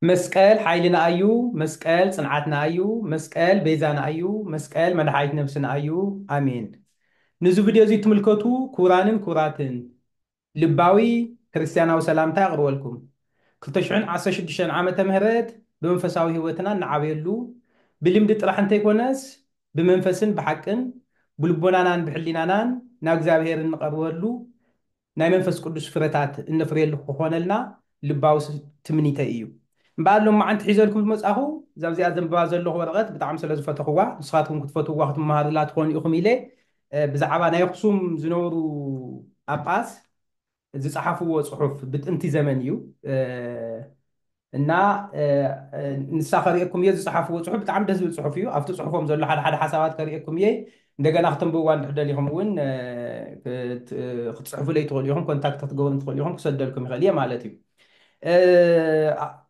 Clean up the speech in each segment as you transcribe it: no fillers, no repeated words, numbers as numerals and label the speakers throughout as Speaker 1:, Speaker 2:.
Speaker 1: مسقال حيلنا أيو مسقال صنعتنا أيو مسقال بيزانا أيو مسقال مدحايت نفسنا أيو آمين نزو فيديو زي تملكتو كورانن كوراتن لباوي كريستيانا وسلامتا أغرولكم كلتشعن عسى شدشان عامة مهرات بمنفساوي هوتنا نعبيلو بلمد طرح انت يكونس بمنفسن بحقن بلبونانان بحلينانان ناغزابير نقرولو ናይ መንፈስ ቅዱስ ፍረታት እነፍርየሉ ክኾነልና ልባዊ ትምኒተ እዩ እምበኣር ሎማዓንቲ ሒዘልኩም ዝመፃኹ እዛ ብዚኣ ዘንብባ ዘለኹ ወረቐት ብጣዕሚ ስለ ዝፈተኽዋ ንስኻትኩም ክትፈትውዋ ክትመሃሩላ ትኾኑ ኢኹም ኢለ ብዛዕባ ናይ ኣክሱም ዝነበሩ ጳጳስ ዝፀሓፍዎ ፅሑፍ ብጥንቲ ዘመን እዩ እና ንሳ ከሪአኩም እየ ዝፀሓፍዎ ፅሑፍ ብጣዕሚ ደስ ዝብል ፅሑፍ እዩ ኣብቲ ፅሑፎም ዘሎ ሓደ ሓደ ሓሳባት ከሪአኩም እየ እንደገና ክትንብብዋ እንድሕደሊኹም እውን ክትፅሕፉለይ ትኽእሉ ኢኹም ኮንታክት ክትገብሩ ትኽእሉ ኢኹም ክሰደልኩም ይኽእል እየ ማለት እዩ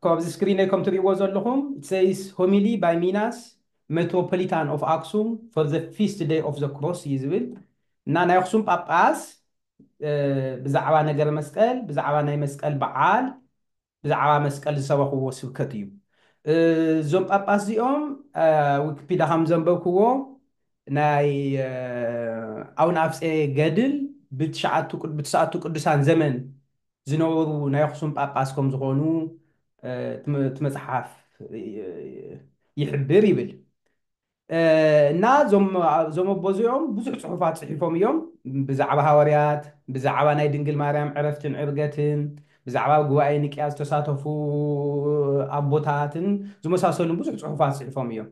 Speaker 1: ካብዚ ስክሪነይ ከም ትሪእዎ ዘለኹም ሰይስ ሆሚሊ ባይ ሚናስ ሜትሮፖሊታን ኦፍ ኣክሱም ፎር ዘ ፊስት ዴይ ኦፍ ዘ ክሮስ እዩ ዝብል እና ናይ ኣክሱም ጳጳስ ብዛዕባ ነገረ መስቀል ብዛዕባ ናይ መስቀል በዓል ብዛዕባ መስቀል ዝሰበኽዎ ስብከት እዩ እዞም ጳጳስ እዚኦም ዊኪፒድያ ከም ዘንበብክዎ ናይ ኣውነ ኣፍፄ ገድል ብትስዓቱ ቅዱሳን ዘመን ዝነበሩ ናይ ኣክሱም ጳጳስ ከም ዝኾኑ እቲ መፅሓፍ ይሕብር ይብል እና እዞም ኣቦ እዚኦም ብዙሕ ፅሑፋት ፅሒፎም እዮም ብዛዕባ ሃዋርያት ብዛዕባ ናይ ድንግል ማርያም ዕረፍትን ዕርገትን ብዛዕባ ጉባኤ ንቅያ ዝተሳተፉ ኣቦታትን ዝመሳሰሉን ብዙሕ ፅሑፋት ፅሒፎም እዮም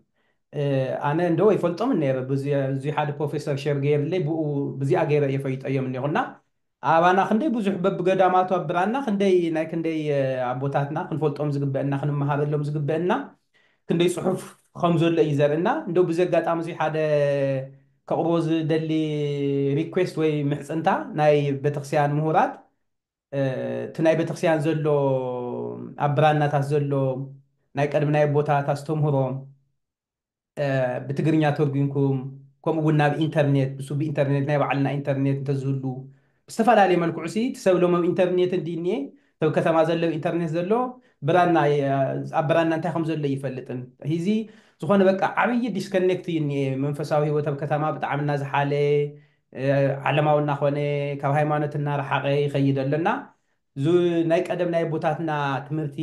Speaker 1: ኣነ እንደው ይፈልጦም ነይረ ብዙይ ሓደ ፕሮፌሰር ሸር ገይርለይ ብኡ ብዚኣ ገይረ የፈይጠዮም እኒኹና ኣባና ክንደይ ብዙሕ በብገዳማቱ ኣብራና ክንደይ ናይ ክንደይ ኣቦታትና ክንፈልጦም ዝግበአና ክንመሃረሎም ዝግበአና ክንደይ ፅሑፍ ከም ዘሎ እዩ ዘርእና እንደው ብዚ ኣጋጣሚ እዚ ሓደ ከቕርቦ ዝደሊ ሪኩዌስት ወይ ምሕፅንታ ናይ ቤተክርስትያን ምሁራት እቲ ናይ ቤተክርስትያን ዘሎ ኣብ ብራናታት ዘሎ ናይ ቀድሚ ናይ ኣቦታት ኣስተምህሮ ብትግርኛ ተርጉምኩም ከምኡ እውን ናብ ኢንተርኔት ብሱ ብኢንተርኔት ናይ ባዕልና ኢንተርኔት እንተዝህሉ ብዝተፈላለየ መልክዑ ሲ ትሰብሎም ኣብ ኢንተርኔት እንዲኒየ ሰብ ከተማ ዘለዎ ኢንተርኔት ዘሎ ብራና ኣብ ብራና እንታይ ከም ዘሎ ይፈልጥን ሕዚ ዝኾነ በቃ ዓብይ ዲስከኔክት እዩ እኒአ መንፈሳዊ ሂወት ኣብ ከተማ ብጣዕሚ እናዝሓለ ዓለማዊ እናኾነ ካብ ሃይማኖት እናረሓቐ ይኸይድ ኣለና ናይ ቀደም ናይ ቦታትና ትምህርቲ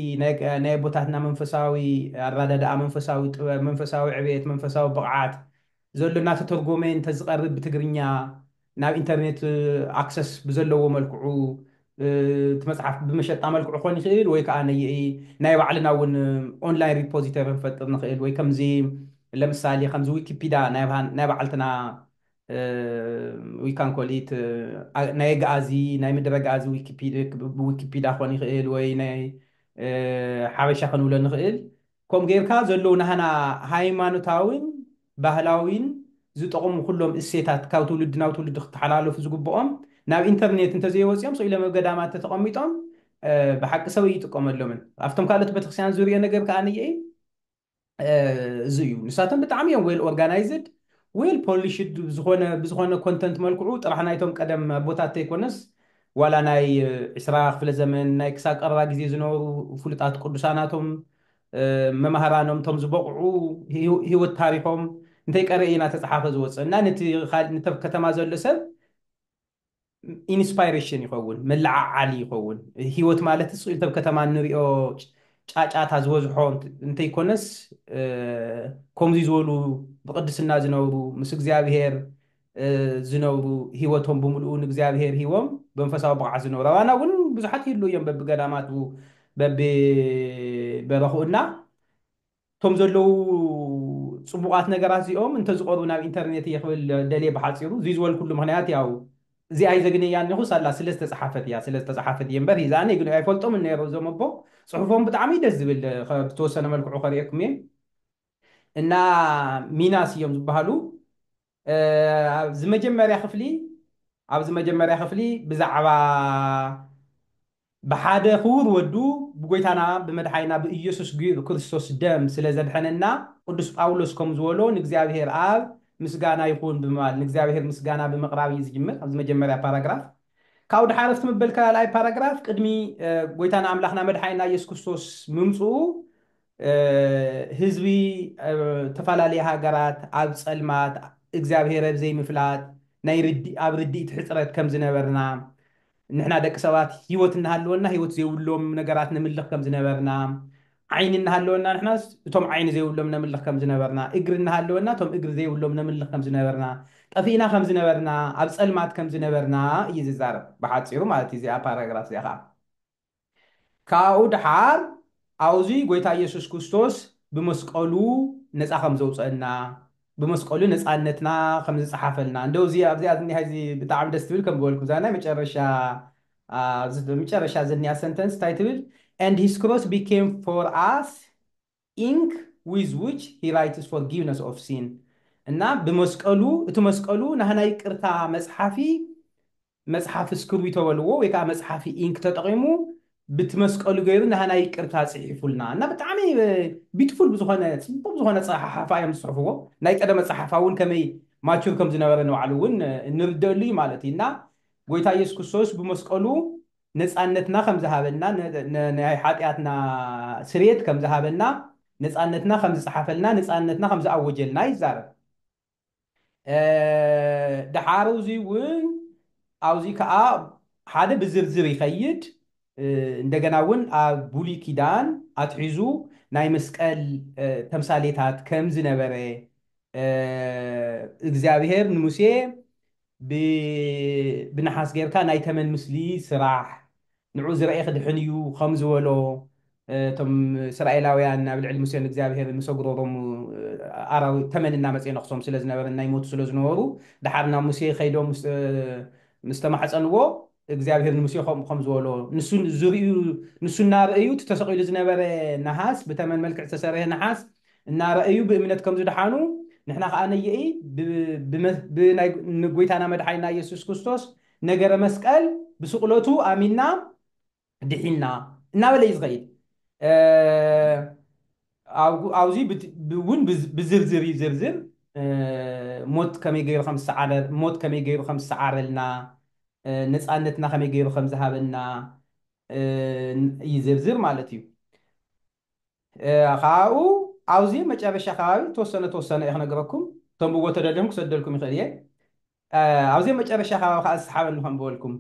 Speaker 1: ናይ ቦታትና መንፈሳዊ ኣራዳድኣ መንፈሳዊ ጥበብ መንፈሳዊ ዕብየት መንፈሳዊ ብቕዓት ዘሎ እናተተርጎመ እንተዝቐርብ ብትግርኛ ናብ ኢንተርኔት ኣክሰስ ብዘለዎ መልክዑ እቲ መፅሓፍ ብመሸጣ መልክዑ ክኾን ይኽእል ወይ ከዓ ናይ ባዕልና እውን ኦንላይን ሪፖዚተሪ ንፈጥር ንኽእል ወይ ከምዚ ለምሳሌ ከምዚ ዊኪፒድያ ናይ ባዕልትና ዊካን ኮሊት ናይ ገኣዚ ናይ ምድረ ገኣዚ ዊኪፒድያ ክኾን ይኽእል ወይ ናይ ሓበሻ ክንብሎ ንኽእል ከምኡ ጌርካ ዘለዉ ናህና ሃይማኖታውን ባህላዊን ዝጠቕሙ ኩሎም እሴታት ካብ ትውልድ ናብ ትውልድ ክተሓላለፉ ዝግብኦም ናብ ኢንተርኔት እንተዘይወፂኦም ሰኢሎም ኣብ ገዳማት ተቐሚጦም ብሓቂ ሰብ ይጥቀመሎምን ኣብቶም ካልኦት ቤተክርስትያን ዙርዮ ነገር ከዓ ንየ እዚ እዩ ንሳቶም ብጣዕሚ እዮም ዌል ኦርጋናይዝድ ዌል ፖሊሽድ ብዝኾነ ኮንተንት መልክዑ ጥራሕ ናይቶም ቀደም ቦታት ዘይኮነስ ዋላ ናይ 20 ክፍለ ዘመን ናይ ክሳብ ቀረባ ግዜ ዝነበሩ ፍሉጣት ቅዱሳናቶም መማህራኖም ቶም ዝበቕዑ ሂወት ታሪኮም እንታይ ቀረ ኢና ተፀሓፈ ዝወፅእ እና ነቲ ከተማ ዘሎ ሰብ ኢንስፓይሬሽን ይኸውን መላዓዓሊ ይኸውን ሂወት ማለት ስኢልተብ ከተማ እንሪኦ ጫጫታ ዝበዝሖ እንተይኮነስ ከምዚ ዝበሉ ብቅድስና ዝነብሩ ምስ እግዚኣብሄር ዝነብሩ ሂወቶም ብምልኡ ንእግዚኣብሄር ሂቦም ብመንፈሳዊ ብቕዓት ዝነብሩ ኣባና እውን ብዙሓት ይህሉ እዮም በቢገዳማቱ በቢበረኽኡና እቶም ዘለው ፅቡቃት ነገራት እዚኦም እንተዝቐርቡ ናብ ኢንተርኔት እየ ክብል ደልየ ብሓፂሩ እዚ ዝበልኩሉ ምክንያት ያው እዚኣ ይዘግነያ እኒኹ ሳላ ስለዝተፀሓፈት እያ ስለዝተፀሓፈት እየ እምበር ሂዛነ ግን ኣይፈልጦም ነይሮ እዞም ኣቦ ፅሑፎም ብጣዕሚ ደስ ዝብል ብተወሰነ መልክዑ ከሪአኩም እየ እና ሚናስ እዮም ዝበሃሉ ኣብዚ መጀመርያ ክፍሊ ብዛዕባ ብሓደ ክቡር ወዱ ብጎይታና ብመድሓይና ብኢየሱስ ክርስቶስ ደም ስለ ዘድሐነና ቅዱስ ጳውሎስ ከም ዝበሎ ንእግዚኣብሄር ኣብ ምስጋና ይኹን ብምባል ንእግዚኣብሄር ምስጋና ብምቕራብ እዩ ዝጅምር ኣብዚ መጀመርያ ፓራግራፍ ካብኡ ድሓር እትምበል ካልኣይ ፓራግራፍ ቅድሚ ጎይታና ኣምላኽና መድሓኒና ኢየሱስ ክርስቶስ ምምፅኡ ህዝቢ ተፈላለየ ሃገራት ኣብ ፀልማት እግዚኣብሔር ኣብ ዘይምፍላጥ ኣብ ርዲኢት ሕፅረት ከም ዝነበርና ንሕና ደቂ ሰባት ሂወት እናሃለወና ሂወት ዘይብሎም ነገራት ንምልኽ ከም ዝነበርና ዓይኒ እናሃለወና ንሕናስ እቶም ዓይኒ ዘይብሎም ነምልኽ ከም ዝነበርና እግሪ እናሃለወና እቶም እግሪ ዘይብሎም ነምልኽ ከም ዝነበርና ጠፊእና ከም ዝነበርና ኣብ ፀልማት ከም ዝነበርና እዩ ዝዛረብ ብሓፂሩ ማለት እዩ እዚኣ ፓራግራፍ እዚኣ ከዓ ካብኡ ድሓር ኣብዚ ጎይታ ኢየሱስ ክርስቶስ ብመስቀሉ ነፃ ከም ዘውፅአና ብመስቀሉ ነፃነትና ከም ዝፀሓፈልና እንደው እዚ ኣብዚኣ ዝኒሃ እዚ ብጣዕሚ ደስ ትብል ከም ዝበልኩ እዛ ናይ መጨረሻ ዝኒያ ሰንተንስ እንታይ ትብል and his cross became for us ink with which he writes forgiveness of sin እና ብመስቀሉ እቲ መስቀሉ ናህና ይቅርታ መፅሓፊ መፅሓፍ እስክርቢቶ በልዎ ወይ ከዓ መፅሓፊ ኢንክ ተጠቂሙ ብትመስቀሉ ገይሩ ናህና ይቅርታ ፅሒፉልና እና ብጣዕሚ ቢትፉል ብዝኾነ ፅቡቅ ዝኮነ ፀሓሓፋ እዮም ዝፅሕፍዎ ናይ ቀደመ ፀሓፋ እውን ከመይ ማቹር ከም ዝነበረ ንባዕሉ እውን እንርደአሉ እዩ ማለት እዩ እና ጎይታ ኢየሱስ ክርስቶስ ብመስቀሉ ነፃነትና ከም ዝሃበና ናይ ሓጢኣትና ስርየት ከም ዝሃበና ነፃነትና ከም ዝፀሓፈልና ነፃነትና ከም ዝኣወጀልና ይዛረብ ድሓር እዚ እውን ኣብዚ ከዓ ሓደ ብዝርዝር ይኸይድ እንደገና እውን ኣብ ብሉይ ኪዳን ኣትሒዙ ናይ መስቀል ተምሳሌታት ከም ዝነበረ እግዚኣብሔር ንሙሴ ብነሓስ ጌርካ ናይ ተመን ምስሊ ስራሕ ንዑ ዝረአየ ክድሕን እዩ ከም ዝበሎ እቶም እስራኤላውያን ናብ ልዕሊ ሙሴን እግዚኣብሔር ምሰግሮሮም ኣራዊት ተመን እናመፅአ ነክሶም ስለ ዝነበረ ናይ ሞቱ ስለ ዝነበሩ ድሓር ናብ ሙሴ ከይዶም ምስ ተማሕፀንዎ እግዚኣብሔር ንሙሴ ከም ዝበሎ ንሱ እናርአዩ ተሰቂሉ ዝነበረ ነሃስ ብተመን መልክዕ ዝተሰርሐ ነሃስ እናርአዩ ብእምነት ከም ዝድሓኑ ንሕና ከዓ ነየኢ ብጎይታና መድሓኒና ኢየሱስ ክርስቶስ ነገረ መስቀል ብስቕለቱ ኣሚንና ድሒና እናበለ እዩ ዝኸይድ ኣብዚ እውን ብዝርዝር ይዝርዝር ሞት ከመይ ገይሩ ከም ዝሰዓረልና ነፃነትና ከመይ ገይሩ ከም ዝሃበና ይዝርዝር ማለት እዩ ካብኡ ኣብዚ መጨረሻ ከባቢ ተወሰነ እየ ክነግረኩም እቶም ብዎ ተደልዮም ክሰደልኩም ይኽእል እየ ኣብዚ መጨረሻ ከባቢ ከዓ ዝሰሓበኒ ከም ዝበልኩም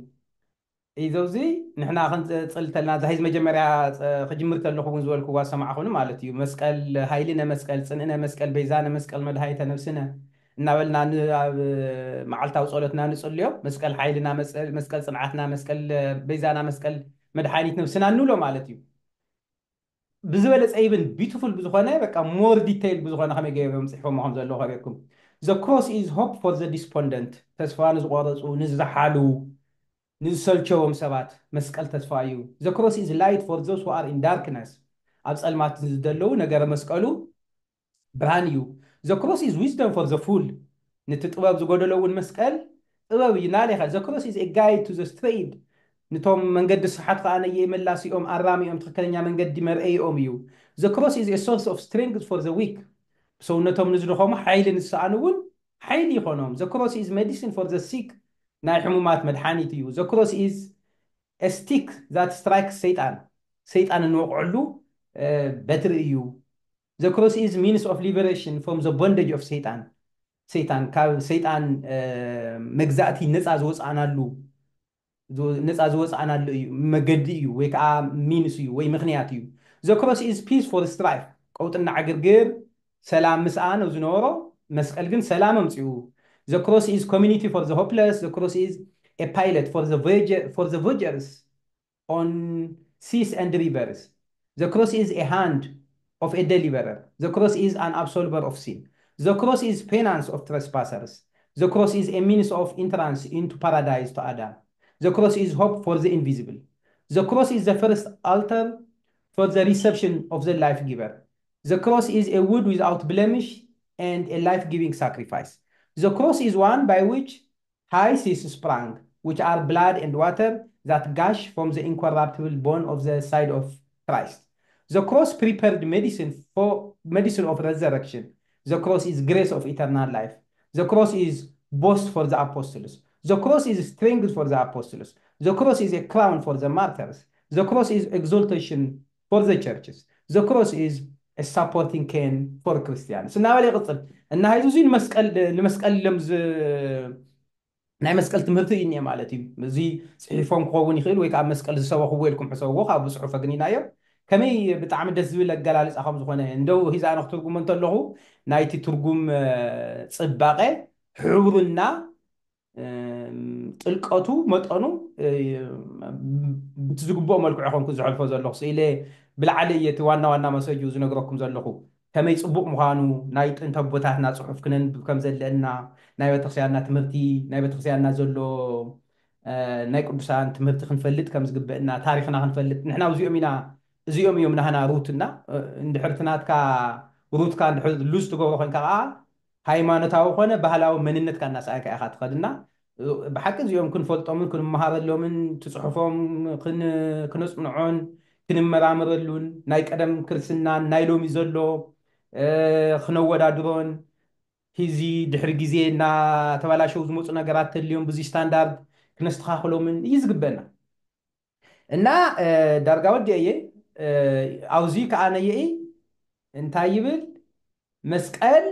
Speaker 1: ኢዘውዚ ንሕና ክንፅል ተለና ዛሂዝ መጀመርያ ክጅምር ከለኹ እውን ዝበልክዋ ሰማዕኹኑ ማለት እዩ መስቀል ሃይልነ መስቀል ፅንእነ መስቀል ቤዛነ መስቀል መድሃኒተ ነብስነ እናበልና ኣብ መዓልታዊ ፀሎትና ንፅልዮ መስቀል ሓይልና መስቀል ፅንዓትና መስቀል ቤዛና መስቀል መድሓኒት ነብስና ንብሎ ማለት እዩ ብዝበለፀ ይብን ቢዩቲፉል ብዝኾነ በቃ ሞር ዲቴይል ብዝኾነ ከመይ ገይሮም ፅሒፎሞ ከም ዘለዎ ከሪአኩም ዘ ክሮስ ኢዝ ሆፕ ፎር ዘ ዲስፖንደንት ተስፋ ንዝቆረፁ ንዝሓሉ ንዝሰልቸዎም ሰባት መስቀል ተስፋ እዩ ዘ ክሮስ ኢዝ ላይት ፎር ዞስ ሁ ኣር ኢን ዳርክነስ ኣብ ፀልማት ዝደለዉ ነገረ መስቀሉ ብርሃን እዩ ዘ ክሮስ ኢዝ ዊዝደም ፎር ዘ ፉል ነቲ ጥበብ ዝጎደሎ እውን መስቀል ጥበብ እዩ ናለ ኢኻ ዘ ክሮስ ኢዝ ኤ ጋይድ ቱ ዘ ስትሬይድ نتوم من قد الصحة فأنا يملا سيوم أرامي يوم تخكلني من قد مرئي أميو the cross is a source of strength for the weak so نتوم نزلهم حيل نسانون حيل يخونهم the cross is medicine for the sick ناي حمومات مدحاني تيو the cross is a stick that strikes Satan نوقعلو better you the cross is means of liberation from the bondage of Satan مجزاتي نزع زوز أنا ነፃ ዝወፅኣናሉ እዩ መገዲ እዩ ወይ ከዓ ሚንስ እዩ ወይ ምክንያት እዩ ዘ ክሮስ ኢዝ ፒስ ፎር ስትራይፍ ቀውጥና ዓግርግር ሰላም ምስኣን ኣብ ዝነበሮ መስቀል ግን ሰላም ኣምፅኡ ዘ ክሮስ ኢዝ ኮሚኒቲ ፎር ዘ ሆፕለስ ዘ ክሮስ ኢዝ ኤ ፓይለት ፎር ዘ ቮጀርስ ኦን ሲስ ኤንድ ሪቨርስ ዘ ክሮስ ኢዝ ኤ ሃንድ ኦፍ ኤ ደሊቨረር ዘ ክሮስ ኢዝ አን አብሶልቨር ኦፍ ሲን ዘ ክሮስ ኢዝ ፔናንስ ኦፍ ትረስፓሰርስ ዘ ክሮስ ኢዝ ኤ ሚንስ ኦፍ ኢንትራንስ ኢንቱ ፓራዳይዝ ቱ አዳም The cross is hope for the invisible. The cross is the first altar for the reception of the life giver. The cross is a wood without blemish and a life-giving sacrifice. The cross is one by which high seas sprang, which are blood and water that gush from the incorruptible bone of the side of Christ. The cross prepared medicine of resurrection. The cross is grace of eternal life. The cross is boast for the apostles. The cross is strength for the apostles. The cross is a crown for the martyrs. The cross is exaltation for the churches. The cross is a supporting cane for Christians. ناولي قصد إن هاي زين المسكال لمز ናይ መስቀል ትምህርቲ እዩ እኒአ ማለት እዩ እዚ ፅሒፎም ክኸውን ይኽእል ወይ ከዓ መስቀል ዝሰበኽዎ ኢልኩም ሕሰብዎ ካብ ብፅሑፍ ኣግኒናዮ ከመይ ብጣዕሚ ደስ ዝብል ኣገላልፃ ከም ዝኾነ እንደው ሂዛነ ክትርጉሞ እንተለኹ ናይቲ ትርጉም ፅባቐ ሕብሩና ጥልቀቱ መጠኑ ብትዝግብኦ መልክዑ ኮንኩ ዝሕልፎ ዘለኹ ስኢለ ብላዕሊ እየ እቲ ዋና ዋና መሰጁ ዝነግረኩም ዘለኹ ከመይ ፅቡቅ ምዃኑ ናይ ጥንተ ኣቦታትና ፅሑፍ ክነንብብ ከም ዘለአና ናይ ቤተክርስትያንና ትምህርቲ ናይ ቤተክርስትያንና ዘሎ ናይ ቅዱሳን ትምህርቲ ክንፈልጥ ከም ዝግበአና ታሪክና ክንፈልጥ ንሕና እዚኦም እዮም ናህና ሩትና እንድሕር ትናትካ ሩትካ እንድሕር ሉዝ ትገብሮ ኮይንካ ከዓ ሃይማኖታዊ ኮነ ባህላዊ መንነትካ እናሰኣንካ ኢኻ ትኸድና ብሓቂ እዚኦም ክንፈልጦምን ክንመሃረሎምን ትፅሑፎም ክነፅንዖን ክንመራምረሉን ናይ ቀደም ክርስትናን ናይ ሎሚ ዘሎ ክነወዳድሮን ሂዚ ድሕሪ ግዜ እናተበላሸው ዝመፁ ነገራት ተልዮም ብዙ ስታንዳርድ ክነስተኻኽሎምን እዩ ዝግበአና እና ዳርጋ ወዲአ እየ ኣብዚ ከዓ ነየኢ እንታይ ይብል መስቀል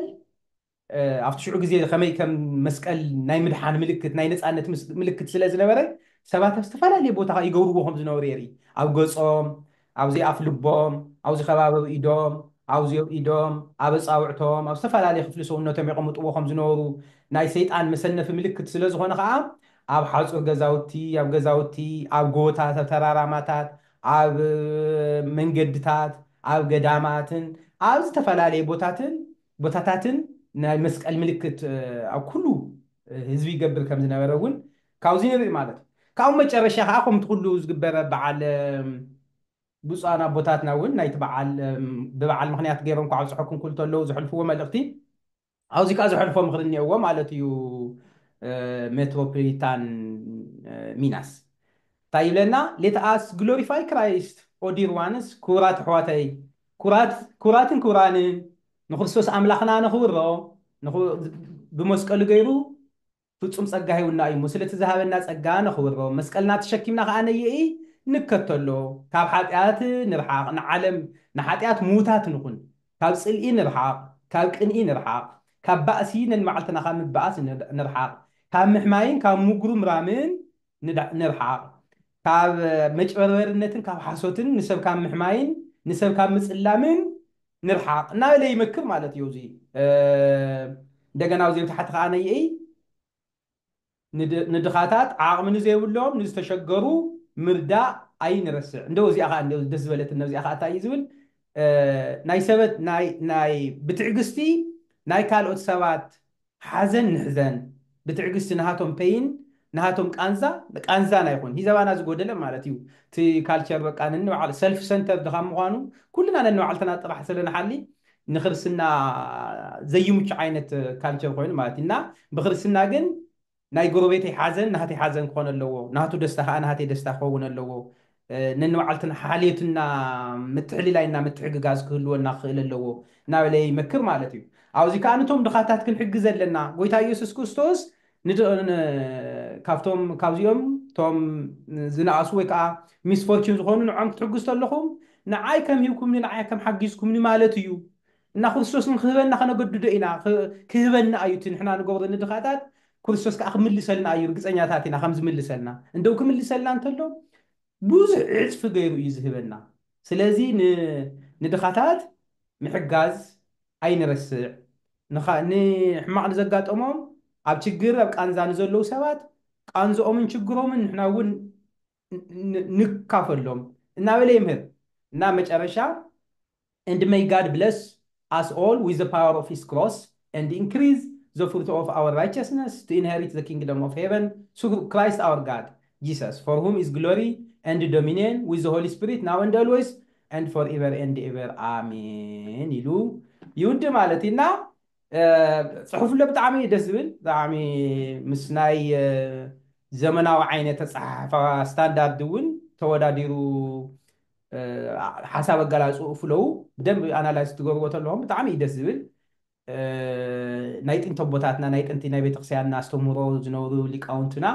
Speaker 1: ኣብቲ ሽዑ ግዜ ከመይ ከም መስቀል ናይ ምድሓን ምልክት ናይ ነፃነት ምልክት ስለ ዝነበረ ሰባት ኣብ ዝተፈላለየ ቦታ ይገብርዎ ከም ዝነበሩ የርኢ ኣብ ገፆም ኣብዚ ኣፍ ልቦም ኣብዚ ከባቢ ኢዶም ኣብዚ ኢዶም ኣብ ኣፃውዕቶም ኣብ ዝተፈላለየ ክፍሊ ሰውነቶም የቐምጥዎ ከም ዝነበሩ ናይ ሰይጣን መሰነፊ ምልክት ስለ ዝኾነ ከዓ ኣብ ሓፁር ገዛውቲ ኣብ ገዛውቲ ኣብ ጎቦታት ኣብ ተራራማታት ኣብ መንገድታት ኣብ ገዳማትን ኣብ ዝተፈላለየ ቦታታትን ናይ መስቀል ምልክት ኣብ ኩሉ ህዝቢ ይገብር ከም ዝነበረ እውን ካብዚ ንርኢ ማለት እዩ ካብኡ መጨረሻ ከዓ ከምቲ ኩሉ ዝግበረ በዓል ብፁዓን ኣቦታትና እውን ናይቲ በዓል ብበዓል ምክንያት ገይሮም ከዓ ዝሕኩም ኩሉ ተለዉ ዘሕልፍዎ መልእኽቲ ኣብዚ ከዓ ዘሕልፎ ምክሪ እኒአዎ ማለት እዩ ሜትሮፖሊታን ሚናስ እንታይ ይብለና ሌት ኣስ ግሎሪፋይ ክራይስት ኦዲር ዋንስ ክቡራት ኣሕዋተይ ኩራትን ክቡራንን ንክርስቶስ ኣምላኽና ነኽብሮ ብመስቀሉ ገይሩ ፍፁም ፀጋ ሂቡና እዩ ስለቲ ዝሃበና ፀጋ ነኽብሮ መስቀልና ተሸኪምና ከዓ ነየኢ ንከተሎ ካብ ሓጢኣት ንርሓቕ ንዓለም ንሓጢኣት ምዉታት ንኹን ካብ ፅልኢ ንርሓቕ ካብ ቅንኢ ንርሓቕ ካብ ባእሲ ነንመዓልትና ካብ ምበኣስ ንርሓቕ ካብ ምሕማይን ካብ ምጉርምራምን ንርሓቕ ካብ መጭበርበርነትን ካብ ሓሶትን ንሰብ ካብ ምሕማይን ንሰብ ካብ ምፅላምን ንርሓቕ እናበለ ይመክር ማለት እዩ እዚ እንደገና ኣብዚ ታሕቲ ከዓ ነየኢ ንድኻታት ዓቕሚ ንዘይብሎም ንዝተሸገሩ ምርዳእ ኣይንረስዕ እንደው እዚኣ ከዓ እንደው ደስ ዝበለት እዚኣ ከዓ እንታይ እዩ ዝብል ናይ ሰበት ናይ ብትዕግስቲ ናይ ካልኦት ሰባት ሓዘን ንሕዘን ብትዕግስቲ ንሃቶም ፔይን ንሃቶም ቃንዛና ይኹን ሂዘባና ዝጎደለ ማለት እዩ እቲ ካልቸር በቃ ነንባዕል ሰልፍ ሰንተር ድኻ ምዃኑ ኩልና ነንባዕልትና ጥራሕ ስለንሓሊ ንክርስትና ዘይምቹ ዓይነት ካልቸር ኮይኑ ማለት እዩ እና ብክርስትና ግን ናይ ጎረቤተይ ሓዘን ናሃተይ ሓዘን ክኾን ኣለዎ ናቱ ደስታ ከዓ ናሃተይ ደስታ ክኸውን ኣለዎ ነንባዕልትና ሓልየትና ምትሕልላይና ምትሕግጋዝ ክህልወና ክኽእል ኣለዎ እናበለ ይመክር ማለት እዩ ኣብዚ ከዓ ነቶም ድኻታት ክንሕግዝ ኣለና ጎይታ ኢየሱስ ክርስቶስ ካብዚኦም እቶም ዝነኣሱ ወይ ከዓ ሚስፎርችን ዝኾኑ ንዖም ክትሕግዝ ከለኹም ንዓይ ከም ሂብኩምኒ ንዓይ ከም ሓጊዝኩምኒ ማለት እዩ እና ክርስቶስ ንክህበና ከነገድዶ ኢና ክህበና እዩ እቲ ንሕና ንገብሮ ንድኻታት ክርስቶስ ከዓ ክምልሰልና እዩ ርግፀኛታት ኢና ከም ዝምልሰልና እንደው ክምልሰልና እንተሎ ብዙሕ ዕፅፊ ገይሩ እዩ ዝህበና ስለዚ ንድኻታት ምሕጋዝ ኣይንረስዕ ንሕማቕ ንዘጋጠሞም ኣብ ችግር ኣብ ቃንዛ ንዘለዉ ሰባት ቃንዝኦምን ችግሮምን ንሕና እውን ንካፈሎም እናበለ ይምህር እና መጨረሻ and may God bless us all with the power of his cross and increase the fruit of our righteousness to inherit the kingdom of heaven through Christ our God Jesus for whom is glory and dominion with the Holy Spirit now and always and forever and ever amen ኢሉ ይውድ ማለት እና ፅሑፍ ለ ብጣዕሚ ደስ ዝብል ብጣዕሚ ምስ ናይ ዘመናዊ ዓይነት ተፃሓፈ ስታንዳርድ እውን ተወዳዲሩ ሓሳብ ኣገላፅኡ ፍለው ብደንብ ኣናላይዝ ትገብርዎ ተለኹም ብጣዕሚ እዩ ደስ ዝብል ናይ ጥንቲ ኣቦታትና ናይ ጥንቲ ናይ ቤተክርስትያንና ዝተምህሮ ዝነበሩ ሊቃውንትና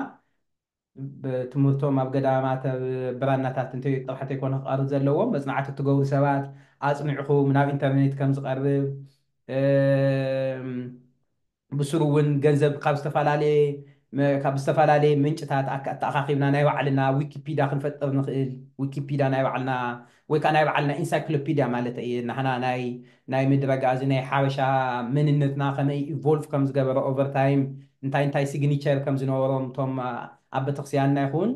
Speaker 1: بتمرتهم أبجد ما برانات أنت طبعا تكون أرض زلوا بس نعت تجور سبات أصنعهم من إنترنت كم زقرب بسرو ውን ገንዘብ ካብ ዝተፈላለየ ምንጭታት ኣተኣኻኺብና ናይ ባዕልና ዊኪፒድያ ክንፈጥር ንኽእል ዊኪፒድያ ናይ ባዕልና ወይ ከዓ ናይ ባዕልና ኢንሳይክሎፒድያ ማለት እየ ንሕና ናይ ምድረ ጋዚ ናይ ሓበሻ መንነትና ከመይ ኢቮልቭ ከም ዝገበረ ኦቨር ታይም እንታይ እንታይ ሲግኒቸር ከም ዝነበሮም እቶም ኣብ ቤተክርስትያንና ይኹን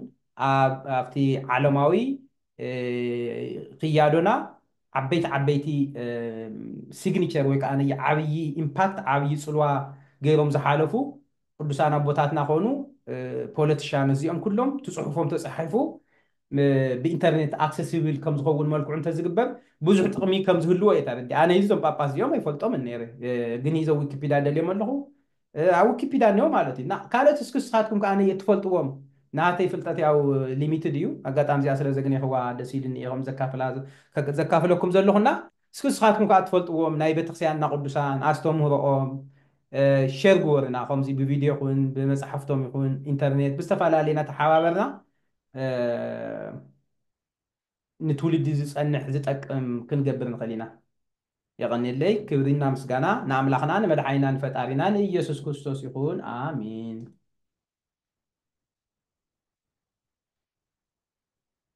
Speaker 1: ኣብቲ ዓለማዊ ክያዶና ዓበይቲ ዓበይቲ ሲግኒቸር ወይ ከዓ ዓብይ ኢምፓክት ዓብይ ፅልዋ ገይሮም ዝሓለፉ ቅዱሳን ኣቦታትና ኮኑ ፖለቲሽያን እዚኦም ኩሎም ትፅሑፎም ተፃሒፉ ብኢንተርኔት ኣክሰሲብል ከም ዝኸውን መልክዑ እንተዝግበር ብዙሕ ጥቕሚ ከም ዝህልዎ እየ ተረዲ ኣነ እዞም ጳጳስ እዚኦም ኣይፈልጦምን ነይረ ግን ሂዞም ዊኪፒድያ ደልዮም ኣለኹ ኣብ ዊኪፒድያ እኒኦ ማለት እዩ ካልኦት እስኪ ንስኻትኩም ከዓ ትፈልጥዎም ናተይ ፍልጠት ያው ሊሚትድ እዩ ኣጋጣሚ እዚኣ ስለ ዘግኒኽዋ ደስ ኢልኒ ኢኹም ዘካፍለኩም ዘለኹና እስኪ ንስኻትኩም ከዓ ትፈልጥዎም ናይ ቤተክርስትያንና ቅዱሳን ኣስተምህሮኦም ሸር ግበሩና ከምዚ ብቪድዮ ይኹን ብመፅሓፍቶም ይኹን ኢንተርኔት ብዝተፈላለየ እናተሓባበርና ንትውልዲ ዝፀንሕ ዝጠቅም ክንገብር ንኽእል ኢና يغني لي كبرنا مسجنا نعمل خنا نمدحينا نفتارينا لإيسوس كريستوس يكون آمين